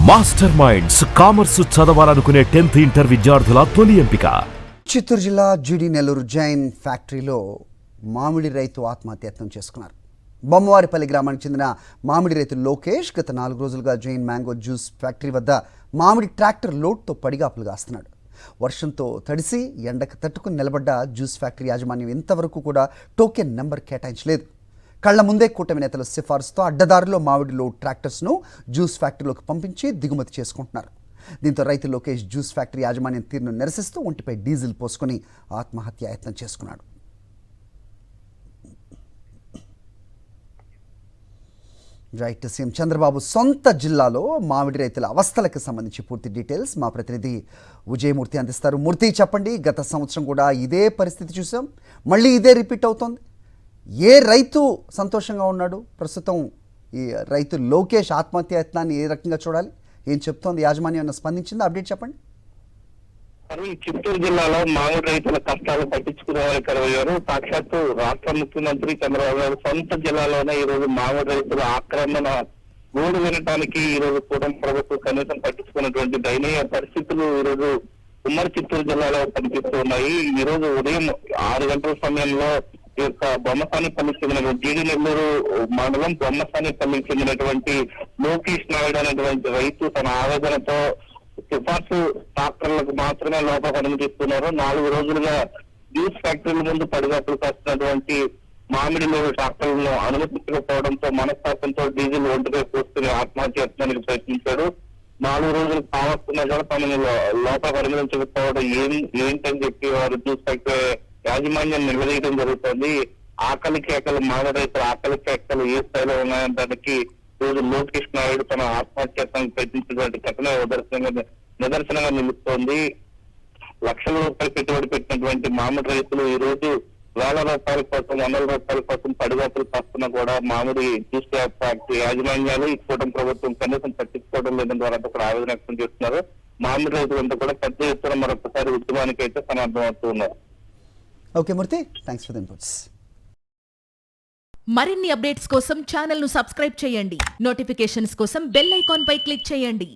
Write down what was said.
Master minds commerce చదవాలనుకునే 10th inter విద్యార్థుల తొలి ఎంపిక. చిత్తూరు జిల్లా జీడి నెల్లూరు జైన్ ఫ్యాక్టరీలో మామిడి రైతు ఆత్మహత్యత్నం చేసుకున్నారు. బొమ్మవారిపల్లి గ్రామానికి చెందిన మామిడి రైతు లోకేష్ గత 4 రోజులుగా జైన్ మ్యాంగో జ్యూస్ ఫ్యాక్టరీ వద్ద మామిడి ట్రాక్టర్ లోడ్తో పడిగాపులు కాస్తున్నాడు. వర్షంతో తడిసి ఎండకు తట్టుకుని నిలబడ్డ జ్యూస్ ఫ్యాక్టరీ యాజమాన్యం ఇంతవరకు కూడా టోకెన్ నెంబర్ కేటాయించలేదు. కళ్ల ముందే కూటమి నేతల సిఫార్సుతో అడ్డదారిలో మామిడి లోడ్ ట్రాక్టర్స్ను జ్యూస్ ఫ్యాక్టరీలోకి పంపించి దిగుమతి చేసుకుంటున్నారు. దీంతో రైతు లోకేష్ జ్యూస్ ఫ్యాక్టరీ యాజమాన్యం తీరును నిరసిస్తూ ఒంటిపై డీజిల్ పోసుకొని ఆత్మహత్యాయత్నం చేసుకున్నాడు. రైట్, సీఎం చంద్రబాబు సొంత జిల్లాలో మామిడి రైతుల అవస్థలకు సంబంధించి పూర్తి డీటెయిల్స్ మా ప్రతినిధి విజయమూర్తి అందిస్తారు. మూర్తి, చెప్పండి. గత సంవత్సరం కూడా ఇదే పరిస్థితి చూసాం, మళ్ళీ ఇదే రిపీట్ అవుతోంది. ఏ రైతు సంతోషంగా ఉన్నాడు? ప్రస్తుతం ఈ రైతు లోకేష్ ఆత్మహత్యాయత్నాన్ని ఏ రకంగా చూడాలి? ఏం చెప్తోంది యాజమాన్యం? ఏమైనా స్పందించిందా? అప్డేట్ చెప్పండి. చిత్తూరు జిల్లాలో మామిడి రైతుల కష్టాలు పట్టించుకునే వారు కరువయ్యారు. సాక్షాత్తు రాష్ట్ర ముఖ్యమంత్రి చంద్రబాబు నాయుడు సొంత జిల్లాలోనే ఈ రోజు మామిడి రైతుల ఆక్రమణ గోడు వినటానికి ఈ రోజు కూటమి ప్రభుత్వం కనీసం పట్టించుకున్నటువంటి దయనీయ పరిస్థితులు ఈ రోజు ఉమ్మడి చిత్తూరు జిల్లాలో కనిపిస్తూ ఉన్నాయి. ఈ రోజు ఉదయం 6 గంటల సమయంలో ఈ యొక్క బొమ్మసానిపల్లికి చెందినటువంటి జీడి నెల్లూరు మండలం బొమ్మసానిపల్లికి చెందినటువంటి లోకేష్ నాయుడు అనేటువంటి రైతు తన ఆవేదనతో సిఫార్సు ట్రాక్టర్లకు మాత్రమే లోపల అనుమతిస్తున్నారు. 4 రోజులుగా జ్యూస్ ఫ్యాక్టరీల ముందు పడిగాపులు కాస్తున్నటువంటి మామిడి లోడు ట్రాక్టర్లను అనుమతించకపోవడంతో మనస్తాపంతో డీజిల్ ఒంటిపై పోసుకుని ఆత్మహత్యానికి ప్రయత్నించాడు. 4 రోజులు కావస్తున్నా కూడా తనని లోపల అనుమతించకపోవడం ఏంటని చెప్పి వారు జ్యూస్ ఫ్యాక్టరీ యాజమాన్యం నిలదీయడం జరుగుతుంది. ఆకలి కేకలు, మామిడి రైతుల ఆకలి కేకలు ఏ స్థాయిలో ఉన్నాయనడానికి రోజు లోకేష్ నాయుడు తన ఆత్మహత్యానికి ప్రయత్నించినటువంటి ఘటన నిదర్శనంగా నిలుస్తోంది. లక్షల రూపాయలు పెట్టుబడి పెట్టినటువంటి మామిడి రైతులు ఈ రోజు వేల రూపాయల కోసం, వందల రూపాయల కోసం పడిగాపులు కాస్తున్నా కూడా మామిడి జ్యూస్ ఫ్యాక్టరీ యాజమాన్యాలు ఈ కూటమి ప్రభుత్వం కనీసం పట్టించుకోవడం లేదని ద్వారా కూడా ఆవేదన వ్యక్తం చేస్తున్నారు. మామిడి రైతులంతా కూడా పెద్ద ఎత్తున మరొకసారి ఉద్యమానికి అయితే సన్నద్ధమవుతూ ఉన్నారు. Okay Murthy, thanks for the inputs. మరిన్ని అప్డేట్స్ కోసం ఛానల్ ను సబ్స్క్రైబ్ చేయండి. నోటిఫికేషన్స్ కోసం బెల్ ఐకాన్ పై క్లిక్ చేయండి.